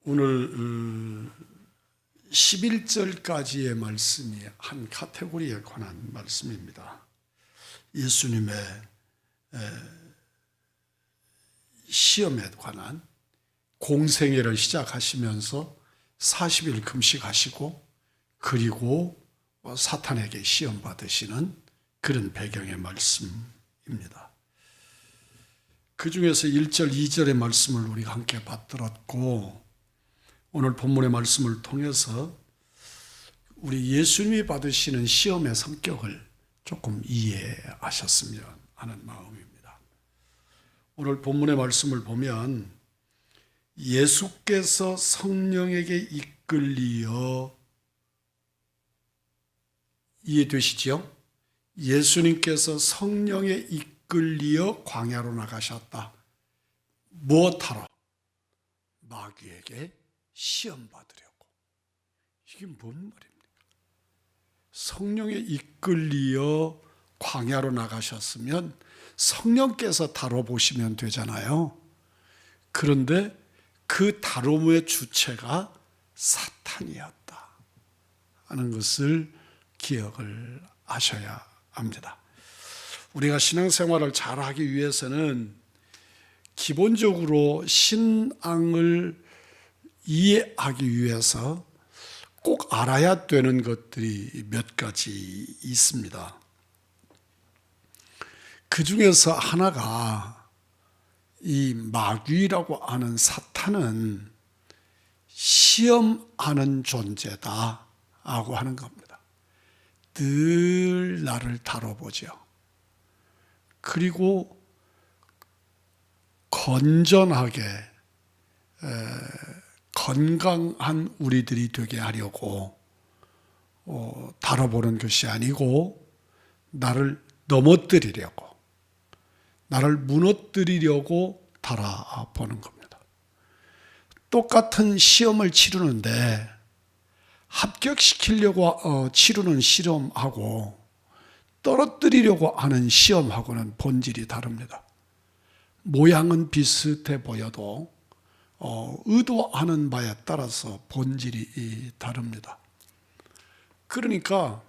오늘 11절까지의 말씀이 한 카테고리에 관한 말씀입니다. 예수님의 시험에 관한 공생애를 시작하시면서 40일 금식하시고 그리고 사탄에게 시험 받으시는 그런 배경의 말씀입니다. 그 중에서 1절, 2절의 말씀을 우리가 함께 받들었고 오늘 본문의 말씀을 통해서 우리 예수님이 받으시는 시험의 성격을 조금 이해하셨으면 하는 마음입니다. 오늘 본문의 말씀을 보면 예수께서 성령에게 이끌리어 이해되시죠? 예수님께서 성령에 이끌리어 광야로 나가셨다. 무엇하러? 마귀에게 시험 받으려고. 이게 뭔 말입니까? 성령에 이끌리어 광야로 나가셨으면 성령께서 다뤄보시면 되잖아요. 그런데 그 다rum의 주체가 사탄이었다 하는 것을 기억을 하셔야 합니다. 우리가 신앙생활을 잘하기 위해서는 기본적으로 신앙을 이해하기 위해서 꼭 알아야 되는 것들이 몇 가지 있습니다. 그 중에서 하나가 이 마귀라고 하는 사탄은 시험하는 존재다 하고 하는 겁니다. 늘 나를 다뤄보죠. 그리고 건전하게 건강한 우리들이 되게 하려고 다뤄보는 것이 아니고 나를 넘어뜨리려고, 나를 무너뜨리려고 달아보는 겁니다. 똑같은 시험을 치르는데 합격시키려고 치르는 시험하고 떨어뜨리려고 하는 시험하고는 본질이 다릅니다. 모양은 비슷해 보여도 의도하는 바에 따라서 본질이 다릅니다. 그러니까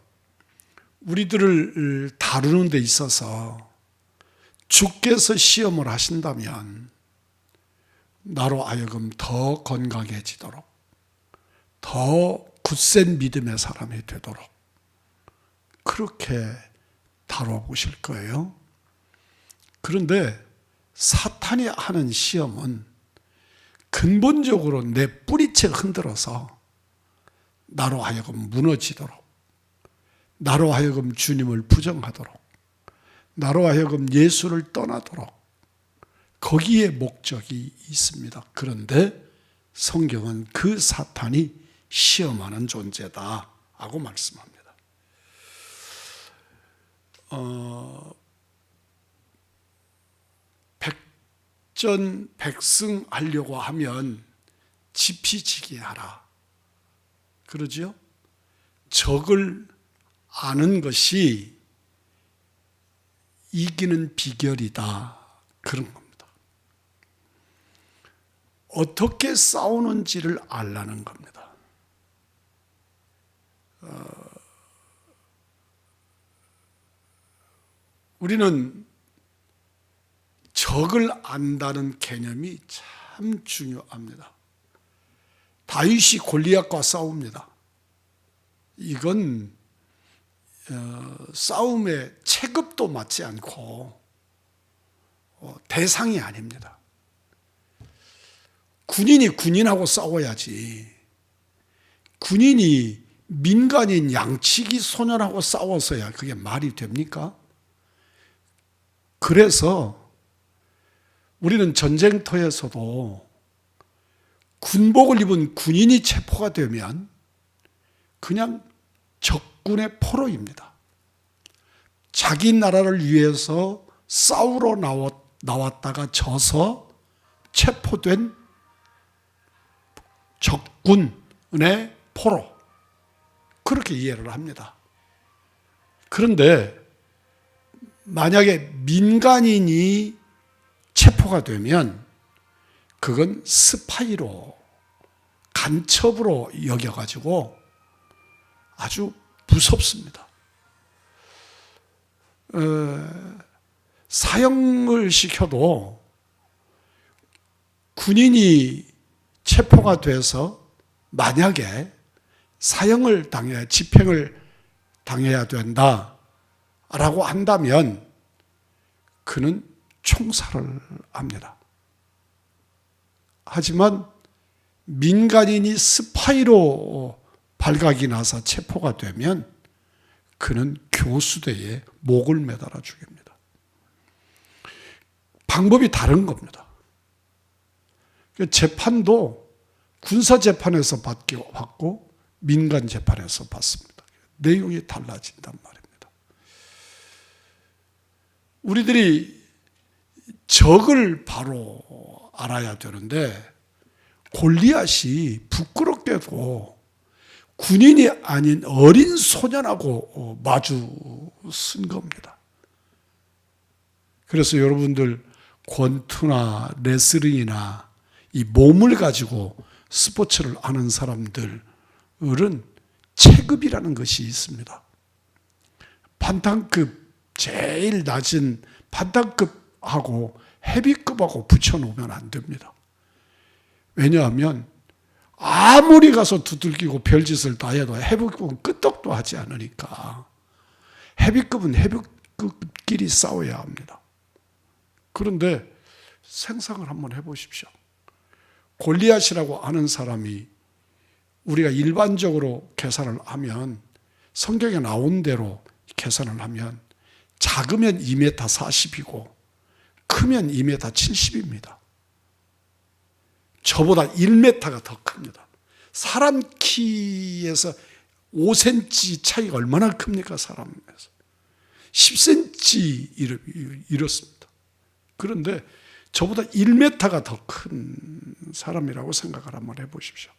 우리들을 다루는 데 있어서 주께서 시험을 하신다면 나로 하여금 더 건강해지도록, 더 굳센 믿음의 사람이 되도록 그렇게 다뤄보실 거예요. 그런데 사탄이 하는 시험은 근본적으로 내 뿌리채 흔들어서 나로 하여금 무너지도록, 나로 하여금 주님을 부정하도록, 나로 하여금 예수를 떠나도록 거기에 목적이 있습니다. 그런데 성경은 그 사탄이 시험하는 존재다 하고 말씀합니다. 백전백승하려고 하면 지피지기하라. 그러죠? 적을 아는 것이 이기는 비결이다. 그런 겁니다. 어떻게 싸우는지를 알라는 겁니다. 우리는 적을 안다는 개념이 참 중요합니다. 다윗이 골리앗과 싸웁니다. 이건 싸움의 체급도 맞지 않고 대상이 아닙니다. 군인이 군인하고 싸워야지 군인이 민간인 양치기 소년하고 싸워서야 그게 말이 됩니까? 그래서 우리는 전쟁터에서도 군복을 입은 군인이 체포가 되면 그냥 적군의 포로입니다. 자기 나라를 위해서 싸우러 나왔다가 져서 체포된 적군의 포로, 그렇게 이해를 합니다. 그런데 만약에 민간인이 체포가 되면 그건 스파이로 간첩으로 여겨가지고 아주 무섭습니다. 사형을 시켜도 군인이 체포가 돼서 만약에 사형을 당해 집행을 당해야 된다라고 한다면 그는 총살을 합니다. 하지만 민간인이 스파이로 발각이 나서 체포가 되면 그는 교수대에 목을 매달아 죽입니다. 방법이 다른 겁니다. 재판도 군사재판에서 받고 민간재판에서 받습니다. 내용이 달라진단 말입니다. 우리들이 적을 바로 알아야 되는데 골리앗이 부끄럽게도 군인이 아닌 어린 소년하고 마주 쓴 겁니다. 그래서 여러분들 권투나 레슬링이나 이 몸을 가지고 스포츠를 하는 사람들은 체급이라는 것이 있습니다. 판단급, 제일 낮은 판단급하고 헤비급하고 붙여놓으면 안 됩니다. 왜냐하면 아무리 가서 두들기고 별짓을 다 해도 헤비급은 끄떡도 하지 않으니까 헤비급은 헤비급끼리 싸워야 합니다. 그런데 생각을 한번 해보십시오. 골리앗이라고 하는 사람이 우리가 일반적으로 계산을 하면 성경에 나온 대로 계산을 하면 작으면 2m 40이고 크면 2m 70입니다. 저보다 1m가 더 큽니다. 사람 키에서 5cm 차이가 얼마나 큽니까? 사람에서 10cm 이렇습니다. 그런데 저보다 1m가 더 큰 사람이라고 생각을 한번 해보십시오.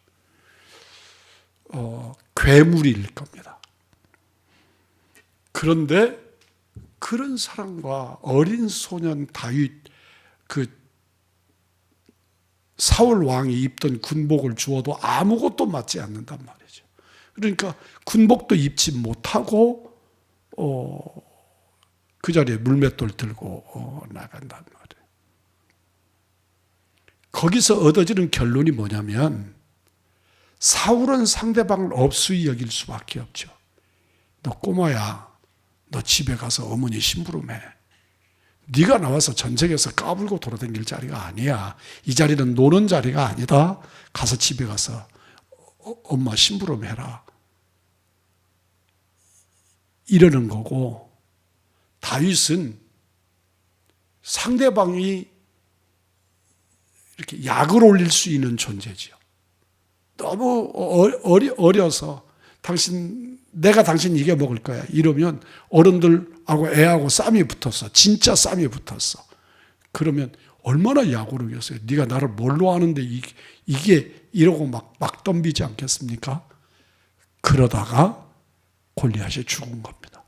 괴물일 겁니다. 그런데 그런 사람과 어린 소년 다윗, 사울 왕이 입던 군복을 주어도 아무것도 맞지 않는단 말이죠. 그러니까 군복도 입지 못하고 그 자리에 물맷돌 들고 나간단 말이에요. 거기서 얻어지는 결론이 뭐냐면 사울은 상대방을 업수히 여길 수밖에 없죠. 너 꼬마야, 너 집에 가서 어머니 심부름해. 네가 나와서 전쟁에서 까불고 돌아다닐 자리가 아니야. 이 자리는 노는 자리가 아니다. 가서 집에 가서 엄마 심부름해라. 이러는 거고, 다윗은 상대방이 이렇게 약을 올릴 수 있는 존재지요. 너무 어려서 내가 당신 이겨먹을 거야. 이러면 어른들하고 애하고 싸움이 붙었어. 진짜 싸움이 붙었어. 그러면 얼마나 약오르겠어요. 네가 나를 뭘로 아는데 이게 이러고 막 덤비지 않겠습니까? 그러다가 골리앗이 죽은 겁니다.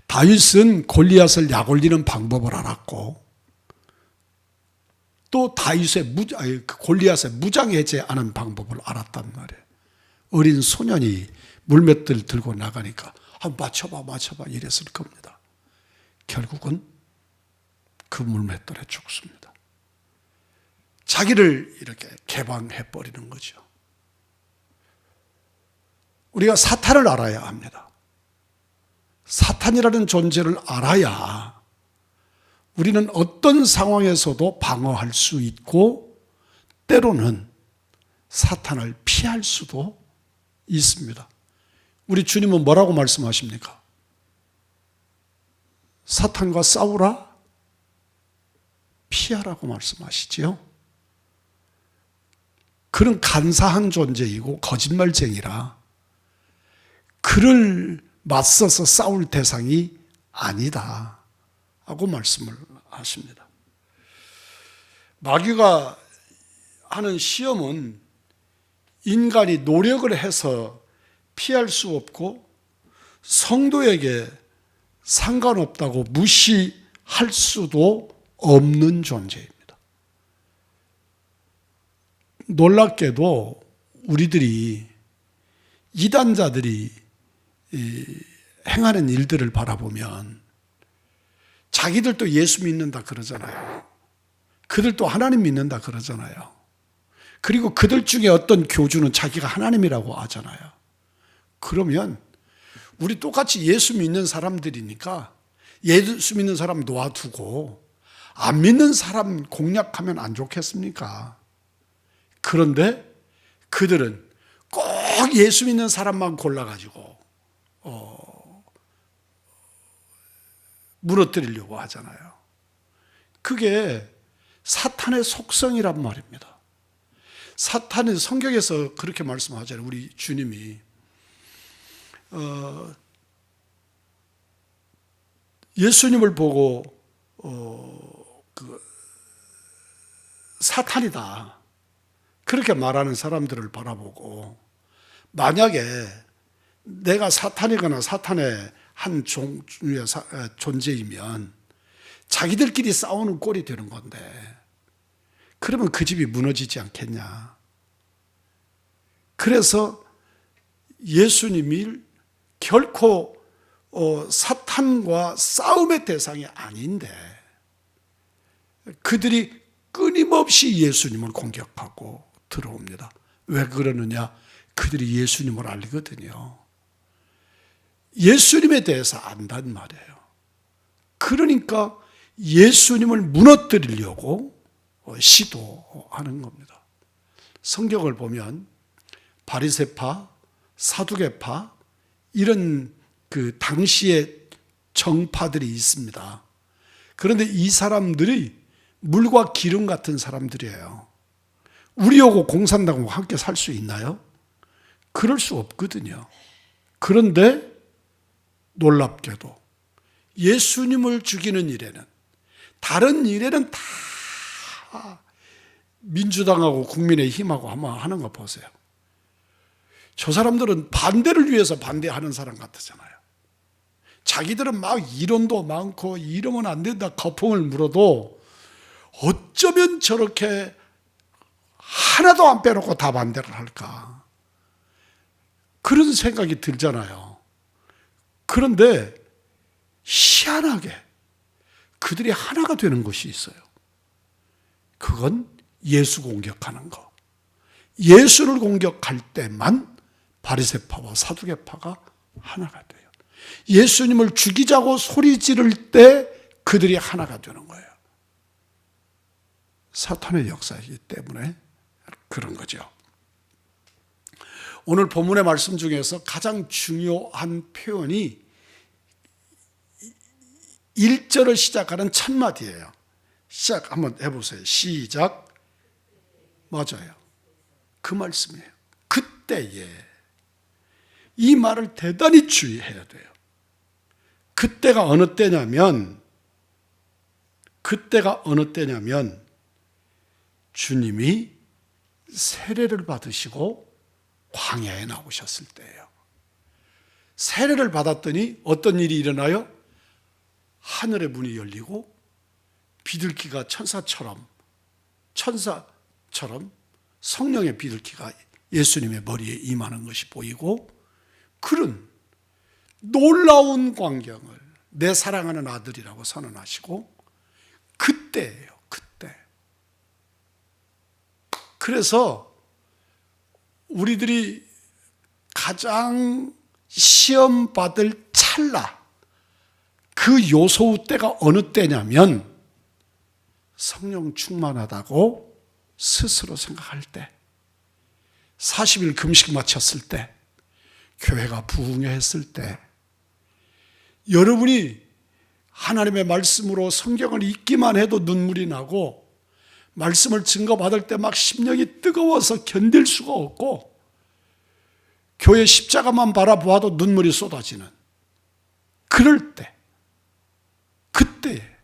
다윗은 골리앗을 약 올리는 방법을 알았고 또 골리앗의 무장해제하는 방법을 알았단 말이에요. 어린 소년이 물맷들 들고 나가니까 맞춰봐 이랬을 겁니다. 결국은 그 물맷돌에 죽습니다. 자기를 이렇게 개방해버리는 거죠. 우리가 사탄을 알아야 합니다. 사탄이라는 존재를 알아야 우리는 어떤 상황에서도 방어할 수 있고 때로는 사탄을 피할 수도 있습니다. 우리 주님은 뭐라고 말씀하십니까? 사탄과 싸우라? 피하라고 말씀하시지요. 그는 간사한 존재이고 거짓말쟁이라 그를 맞서서 싸울 대상이 아니다 하고 말씀을 하십니다. 마귀가 하는 시험은 인간이 노력을 해서 피할 수 없고 성도에게 상관없다고 무시할 수도 없는 존재입니다. 놀랍게도 우리들이 이단자들이 행하는 일들을 바라보면 자기들도 예수 믿는다 그러잖아요. 그들도 하나님 믿는다 그러잖아요. 그리고 그들 중에 어떤 교주는 자기가 하나님이라고 하잖아요. 그러면 우리 똑같이 예수 믿는 사람들이니까 예수 믿는 사람 놓아두고 안 믿는 사람 공략하면 안 좋겠습니까? 그런데 그들은 꼭 예수 믿는 사람만 골라가지고 무너뜨리려고 하잖아요. 그게 사탄의 속성이란 말입니다. 사탄은 성경에서 그렇게 말씀하잖아요. 우리 주님이 예수님을 보고 사탄이다 그렇게 말하는 사람들을 바라보고, 만약에 내가 사탄이거나 사탄의 한 종류의 존재이면 자기들끼리 싸우는 꼴이 되는 건데, 그러면 그 집이 무너지지 않겠냐. 그래서 예수님이 결코 사탄과 싸움의 대상이 아닌데 그들이 끊임없이 예수님을 공격하고 들어옵니다. 왜 그러느냐? 그들이 예수님을 알거든요. 예수님에 대해서 안단 말이에요. 그러니까 예수님을 무너뜨리려고 시도하는 겁니다. 성경을 보면 바리새파, 사두개파 이런 그 당시의 정파들이 있습니다. 그런데 이 사람들이 물과 기름 같은 사람들이에요. 우리하고 공산당하고 함께 살 수 있나요? 그럴 수 없거든요. 그런데 놀랍게도 예수님을 죽이는 일에는, 다른 일에는 다 민주당하고 국민의힘하고 한번 하는 거 보세요. 저 사람들은 반대를 위해서 반대하는 사람 같잖아요. 자기들은 막 이론도 많고 이러면 안 된다 거품을 물어도 어쩌면 저렇게 하나도 안 빼놓고 다 반대를 할까, 그런 생각이 들잖아요. 그런데 희한하게 그들이 하나가 되는 것이 있어요. 그건 예수 공격하는 거. 예수를 공격할 때만 바리새파와 사두개파가 하나가 돼요. 예수님을 죽이자고 소리 지를 때 그들이 하나가 되는 거예요. 사탄의 역사이기 때문에 그런 거죠. 오늘 본문의 말씀 중에서 가장 중요한 표현이 1절을 시작하는 첫 마디예요. 시작 한번 해보세요. 시작. 맞아요. 그 말씀이에요. 그때에. 이 말을 대단히 주의해야 돼요. 그때가 어느 때냐면 주님이 세례를 받으시고 광야에 나오셨을 때예요. 세례를 받았더니 어떤 일이 일어나요? 하늘의 문이 열리고 비둘기가 천사처럼 성령의 비둘기가 예수님의 머리에 임하는 것이 보이고, 그런 놀라운 광경을 내 사랑하는 아들이라고 선언하시고, 그때예요. 그때. 그래서 우리들이 가장 시험 받을 찰나, 그 요소의 때가 어느 때냐면 성령 충만하다고 스스로 생각할 때, 40일 금식 마쳤을 때, 교회가 부흥했을 때, 여러분이 하나님의 말씀으로 성경을 읽기만 해도 눈물이 나고 말씀을 증거받을 때 막 심령이 뜨거워서 견딜 수가 없고 교회 십자가만 바라보아도 눈물이 쏟아지는 그럴 때, 그때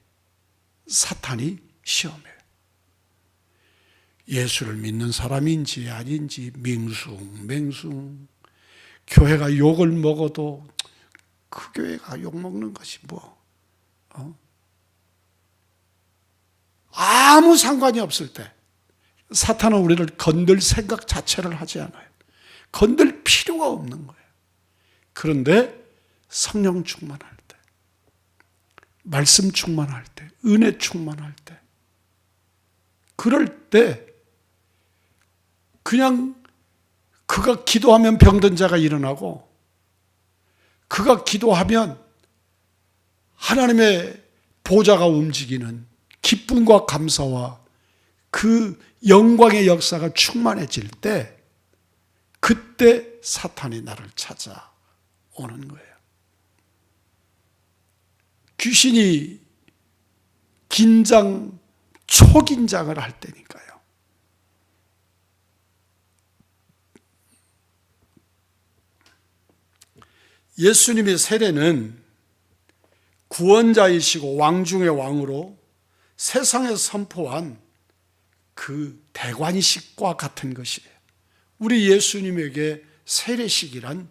사탄이 시험해요. 예수를 믿는 사람인지 아닌지 맹숭 교회가 욕을 먹어도 그 교회가 욕먹는 것이 아무 상관이 없을 때 사탄은 우리를 건들 생각 자체를 하지 않아요. 건들 필요가 없는 거예요. 그런데 성령 충만할 때, 말씀 충만할 때, 은혜 충만할 때, 그럴 때 그냥 그가 기도하면 병든 자가 일어나고, 그가 기도하면 하나님의 보좌가 움직이는 기쁨과 감사와 그 영광의 역사가 충만해질 때, 그때 사탄이 나를 찾아오는 거예요. 귀신이 긴장, 초긴장을 할 때니까요. 예수님의 세례는 구원자이시고 왕 중의 왕으로 세상에 선포한 그 대관식과 같은 것이에요. 우리 예수님에게 세례식이란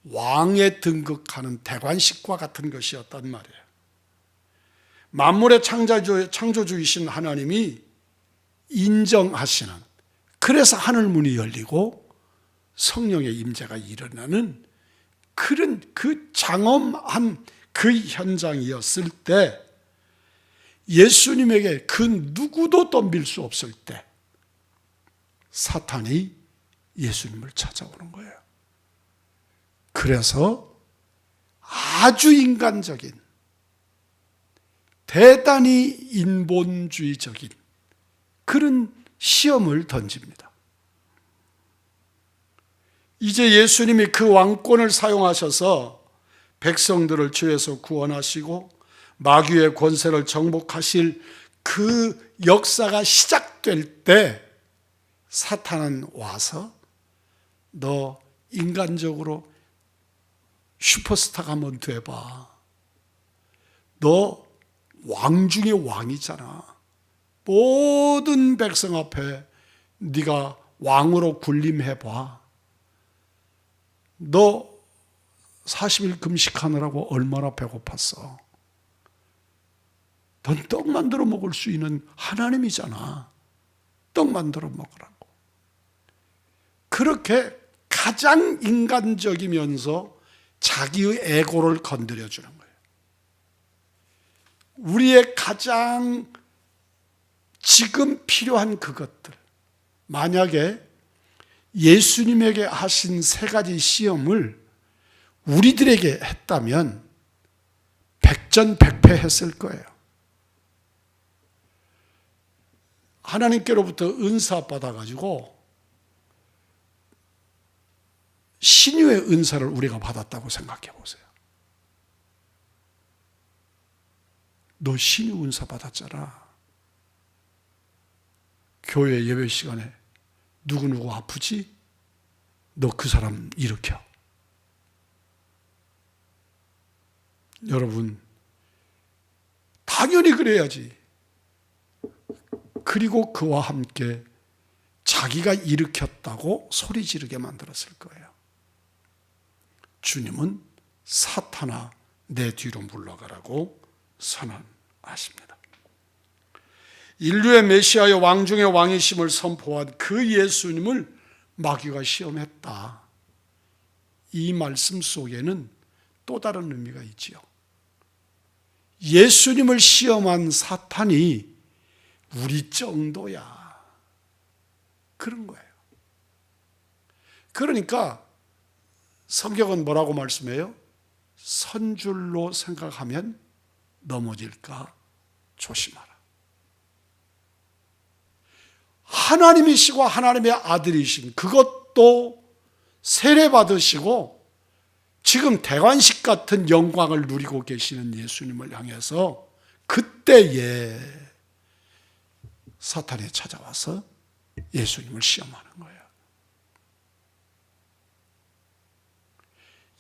왕에 등극하는 대관식과 같은 것이었단 말이에요. 만물의 창조주이신 하나님이 인정하시는, 그래서 하늘문이 열리고 성령의 임재가 일어나는 그런 그 장엄한 그 현장이었을 때, 예수님에게 그 누구도 덤빌 수 없을 때 사탄이 예수님을 찾아오는 거예요. 그래서 아주 인간적인, 대단히 인본주의적인 그런 시험을 던집니다. 이제 예수님이 그 왕권을 사용하셔서 백성들을 죄에서 구원하시고 마귀의 권세를 정복하실 그 역사가 시작될 때, 사탄은 와서 너 인간적으로 슈퍼스타가 한번 돼봐. 너 왕 중의 왕이잖아. 모든 백성 앞에 네가 왕으로 군림해봐. 너 40일 금식하느라고 얼마나 배고팠어. 넌 떡 만들어 먹을 수 있는 하나님이잖아. 떡 만들어 먹으라고. 그렇게 가장 인간적이면서 자기의 에고를 건드려 주는 거예요. 우리의 가장 지금 필요한 그것들, 만약에 예수님에게 하신 세 가지 시험을 우리들에게 했다면 백전백패했을 거예요. 하나님께로부터 은사 받아가지고 신유의 은사를 우리가 받았다고 생각해 보세요. 너 신유 은사 받았잖아. 교회 예배 시간에 누구누구 아프지? 너 그 사람 일으켜. 여러분, 당연히 그래야지. 그리고 그와 함께 자기가 일으켰다고 소리 지르게 만들었을 거예요. 주님은 사탄아 내 뒤로 물러가라고 선언하십니다. 인류의 메시아의 왕 중의 왕이심을 선포한 그 예수님을 마귀가 시험했다. 이 말씀 속에는 또 다른 의미가 있지요. 예수님을 시험한 사탄이 우리 정도야. 그런 거예요. 그러니까 성경은 뭐라고 말씀해요? 선줄로 생각하면 넘어질까 조심하라. 하나님이시고 하나님의 아들이신, 그것도 세례받으시고 지금 대관식 같은 영광을 누리고 계시는 예수님을 향해서 그때에 사탄이 찾아와서 예수님을 시험하는 거예요.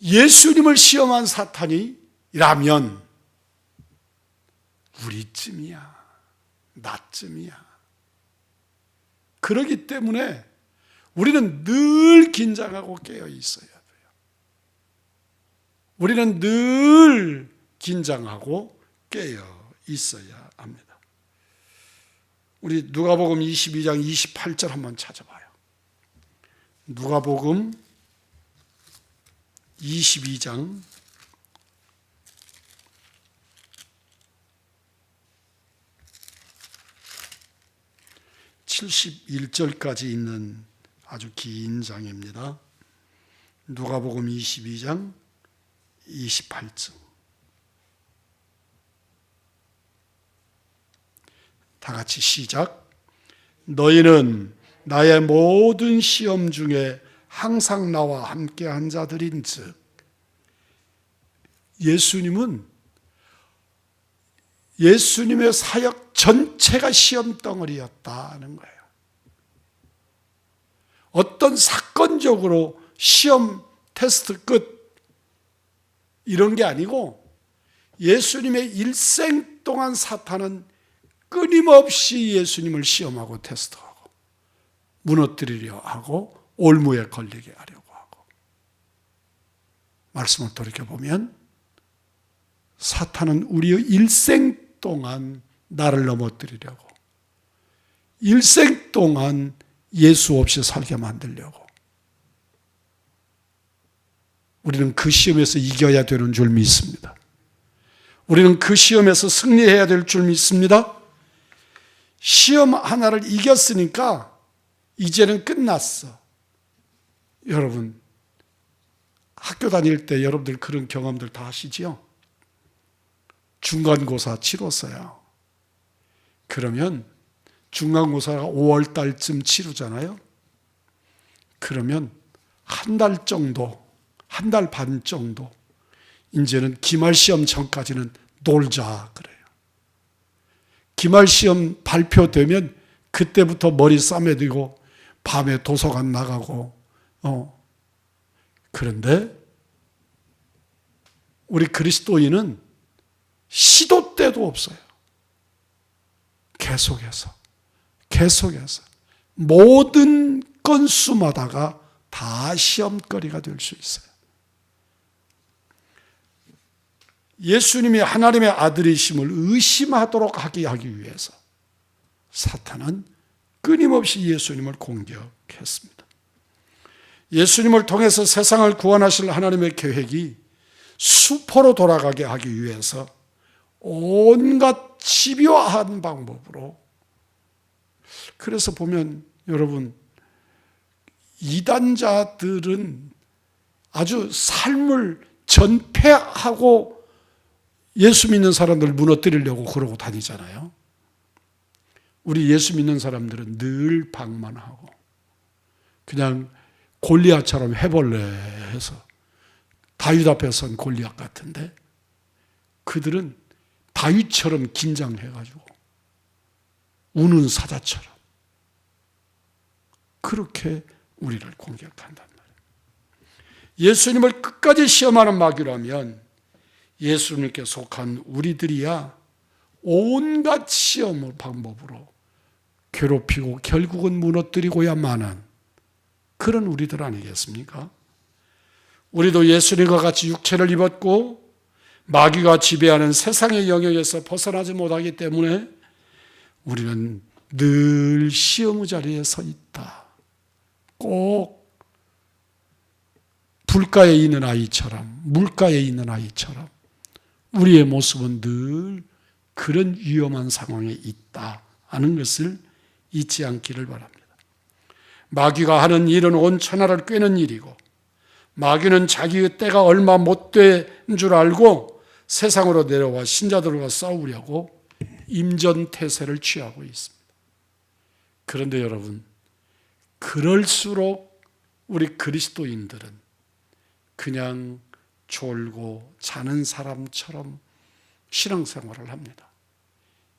예수님을 시험한 사탄이라면 우리쯤이야, 나쯤이야. 그렇기 때문에 우리는 늘 긴장하고 깨어 있어야 돼요. 우리는 늘 긴장하고 깨어 있어야 합니다. 우리 누가복음 22장 28절 한번 찾아봐요. 누가복음 22장 71절까지 있는 아주 긴 장입니다. 누가복음 22장 28절. 다 같이 시작. 너희는 나의 모든 시험 중에 항상 나와 함께한 자들인즉. 예수님의 사역 전체가 시험 덩어리였다는 거예요. 어떤 사건적으로 시험 테스트 끝 이런 게 아니고 예수님의 일생 동안 사탄은 끊임없이 예수님을 시험하고 테스트하고 무너뜨리려 하고 올무에 걸리게 하려고 하고. 말씀을 돌이켜보면 사탄은 우리의 일생 동안 나를 넘어뜨리려고, 일생 동안 예수 없이 살게 만들려고. 우리는 그 시험에서 이겨야 되는 줄 믿습니다. 우리는 그 시험에서 승리해야 될 줄 믿습니다. 시험 하나를 이겼으니까 이제는 끝났어. 여러분, 학교 다닐 때 여러분들 그런 경험들 다 하시지요? 중간고사 치렀어요. 그러면 중간고사가 5월 달쯤 치르잖아요. 그러면 한 달 정도, 한 달 반 정도 이제는 기말시험 전까지는 놀자 그래요. 기말시험 발표되면 그때부터 머리 싸매들고 밤에 도서관 나가고 그런데 우리 그리스도인은 시도 때도 없어요. 계속해서 모든 건수마다가 다 시험거리가 될 수 있어요. 예수님이 하나님의 아들이심을 의심하도록 하게 하기 위해서 사탄은 끊임없이 예수님을 공격했습니다. 예수님을 통해서 세상을 구원하실 하나님의 계획이 수포로 돌아가게 하기 위해서 온갖 집요한 방법으로, 그래서 보면 여러분, 이단자들은 아주 삶을 전폐하고 예수 믿는 사람들 무너뜨리려고 그러고 다니잖아요. 우리 예수 믿는 사람들은 늘 방만하고 그냥 골리앗처럼 해볼래 해서, 다윗 앞에 선 골리앗 같은데 그들은 다윗처럼 긴장해가지고 우는 사자처럼 그렇게 우리를 공격한단 말이에요. 예수님을 끝까지 시험하는 마귀라면 예수님께 속한 우리들이야 온갖 시험의 방법으로 괴롭히고 결국은 무너뜨리고야 마는 그런 우리들 아니겠습니까? 우리도 예수님과 같이 육체를 입었고 마귀가 지배하는 세상의 영역에서 벗어나지 못하기 때문에 우리는 늘 시험의 자리에 서 있다. 꼭 불가에 있는 아이처럼, 물가에 있는 아이처럼 우리의 모습은 늘 그런 위험한 상황에 있다 하는 것을 잊지 않기를 바랍니다. 마귀가 하는 일은 온 천하를 꿰는 일이고, 마귀는 자기의 때가 얼마 못 된 줄 알고 세상으로 내려와 신자들과 싸우려고 임전태세를 취하고 있습니다. 그런데 여러분, 그럴수록 우리 그리스도인들은 그냥 졸고 자는 사람처럼 신앙생활을 합니다.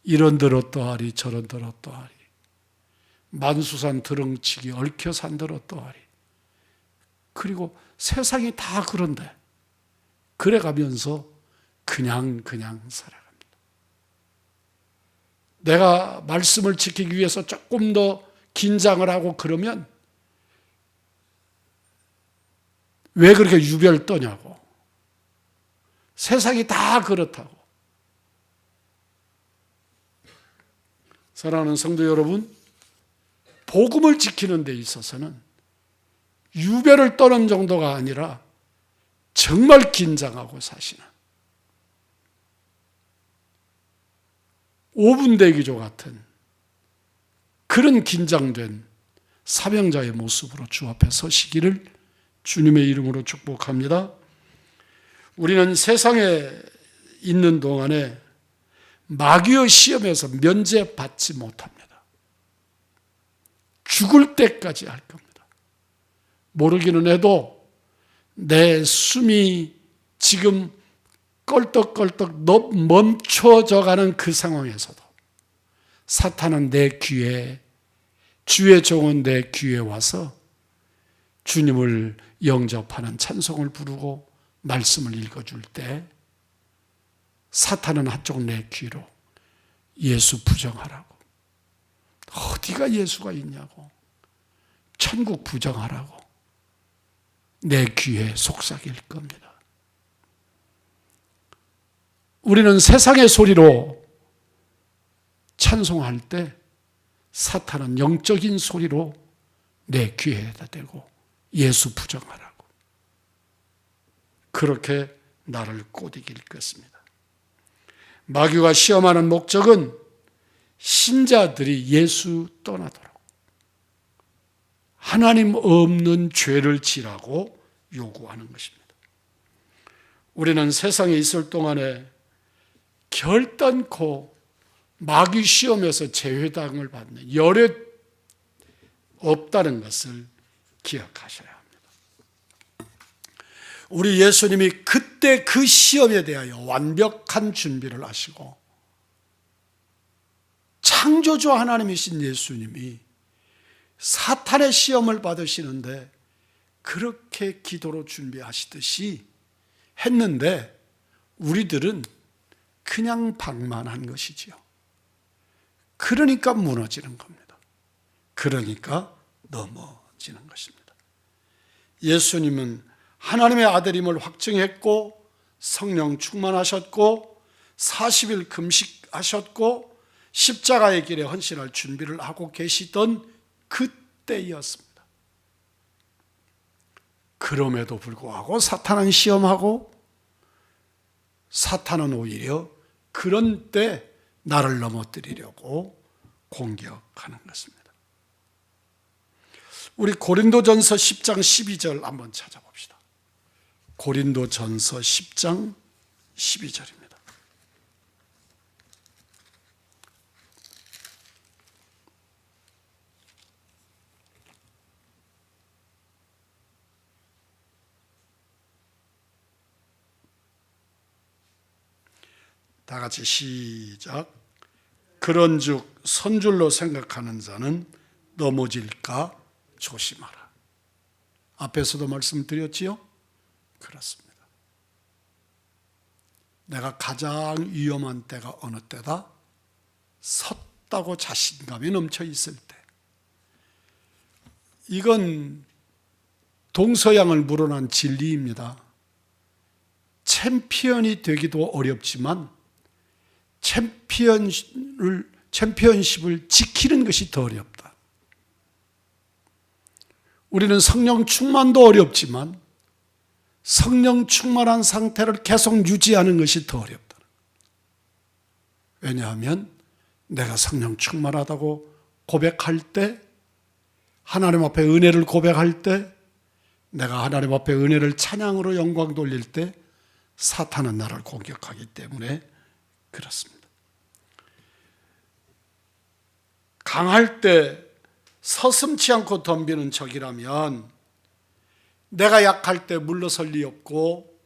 이런들 어떠하리 저런들 어떠하리, 만수산 드렁치기 얽혀산들 어떠하리. 그리고 세상이 다 그런데 그래가면서 그냥 살아갑니다. 내가 말씀을 지키기 위해서 조금 더 긴장을 하고 그러면 왜 그렇게 유별 떠냐고. 세상이 다 그렇다고. 사랑하는 성도 여러분, 복음을 지키는 데 있어서는 유배를 떠는 정도가 아니라 정말 긴장하고 사시는 5분 대기조 같은 그런 긴장된 사명자의 모습으로 주 앞에 서시기를 주님의 이름으로 축복합니다. 우리는 세상에 있는 동안에 마귀의 시험에서 면제받지 못합니다. 죽을 때까지 할 겁니다. 모르기는 해도 내 숨이 지금 껄떡껄떡 멈춰져 가는 그 상황에서도 사탄은 내 귀에, 주의 종은 내 귀에 와서 주님을 영접하는 찬송을 부르고 말씀을 읽어줄 때 사탄은 한쪽 내 귀로 예수 부정하라고, 어디가 예수가 있냐고, 천국 부정하라고 내 귀에 속삭일 겁니다. 우리는 세상의 소리로 찬송할 때 사탄은 영적인 소리로 내 귀에다 대고 예수 부정하라고 그렇게 나를 꼬드길 것입니다. 마귀가 시험하는 목적은 신자들이 예수 떠나도록 하나님 없는 죄를 지라고 요구하는 것입니다. 우리는 세상에 있을 동안에 결단코 마귀 시험에서 제회당을 받는 열애 없다는 것을 기억하셔야 합니다. 우리 예수님이 그때 그 시험에 대하여 완벽한 준비를 하시고 창조주 하나님이신 예수님이 사탄의 시험을 받으시는데 그렇게 기도로 준비하시듯이 했는데 우리들은 그냥 방만한 것이지요. 그러니까 무너지는 겁니다. 그러니까 넘어지는 것입니다. 예수님은 하나님의 아들임을 확증했고 성령 충만하셨고 40일 금식하셨고 십자가의 길에 헌신할 준비를 하고 계시던 그때였습니다. 그럼에도 불구하고 사탄은 시험하고 사탄은 오히려 그런 때 나를 넘어뜨리려고 공격하는 것입니다. 우리 고린도전서 10장 12절 한번 찾아봅시다. 고린도전서 10장 12절입니다. 다 같이 시작. 그런즉 선줄로 생각하는 자는 넘어질까 조심하라. 앞에서도 말씀드렸지요? 그렇습니다. 내가 가장 위험한 때가 어느 때다? 섰다고 자신감이 넘쳐 있을 때. 이건 동서양을 물어난 진리입니다. 챔피언이 되기도 어렵지만 챔피언십을 지키는 것이 더 어렵다. 우리는 성령 충만도 어렵지만 성령 충만한 상태를 계속 유지하는 것이 더 어렵다. 왜냐하면 내가 성령 충만하다고 고백할 때, 하나님 앞에 은혜를 고백할 때, 내가 하나님 앞에 은혜를 찬양으로 영광 돌릴 때 사탄은 나를 공격하기 때문에 그렇습니다. 강할 때 서슴지 않고 덤비는 적이라면 내가 약할 때 물러설 리 없고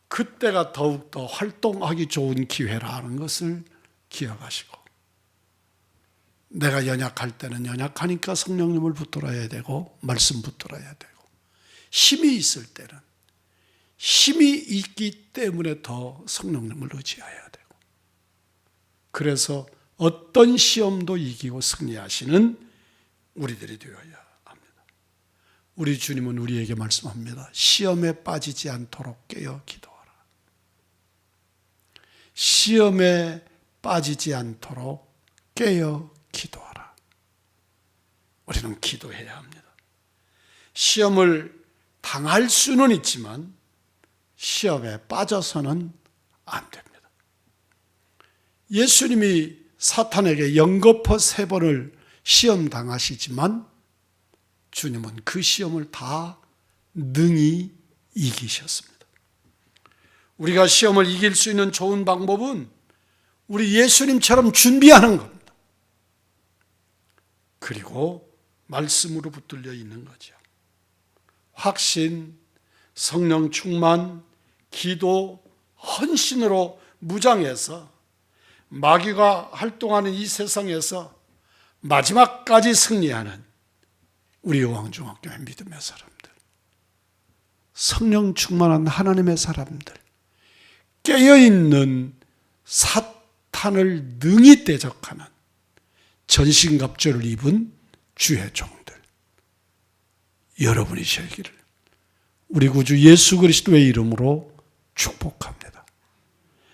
그때가 더욱더 활동하기 좋은 기회라는 것을 기억하시고, 내가 연약할 때는 연약하니까 성령님을 붙들어야 되고 말씀 붙들어야 되고, 힘이 있을 때는 힘이 있기 때문에 더 성령님을 의지해야 되고, 그래서 어떤 시험도 이기고 승리하시는 우리들이 되어야 합니다. 우리 주님은 우리에게 말씀합니다. 시험에 빠지지 않도록 깨어 기도하라. 시험에 빠지지 않도록 깨어 기도하라. 우리는 기도해야 합니다. 시험을 당할 수는 있지만 시험에 빠져서는 안 됩니다. 예수님이 사탄에게 연거푸 3번을 시험 당하시지만 주님은 그 시험을 다 능히 이기셨습니다. 우리가 시험을 이길 수 있는 좋은 방법은 우리 예수님처럼 준비하는 겁니다. 그리고 말씀으로 붙들려 있는 거죠. 확신, 성령 충만, 기도, 헌신으로 무장해서 마귀가 활동하는 이 세상에서 마지막까지 승리하는 우리 여왕중학교의 믿음의 사람들, 성령 충만한 하나님의 사람들, 깨어있는 사탄을 능히 대적하는 전신갑주를 입은 주의 종들, 여러분이 되기를 우리 구주 예수 그리스도의 이름으로 축복합니다.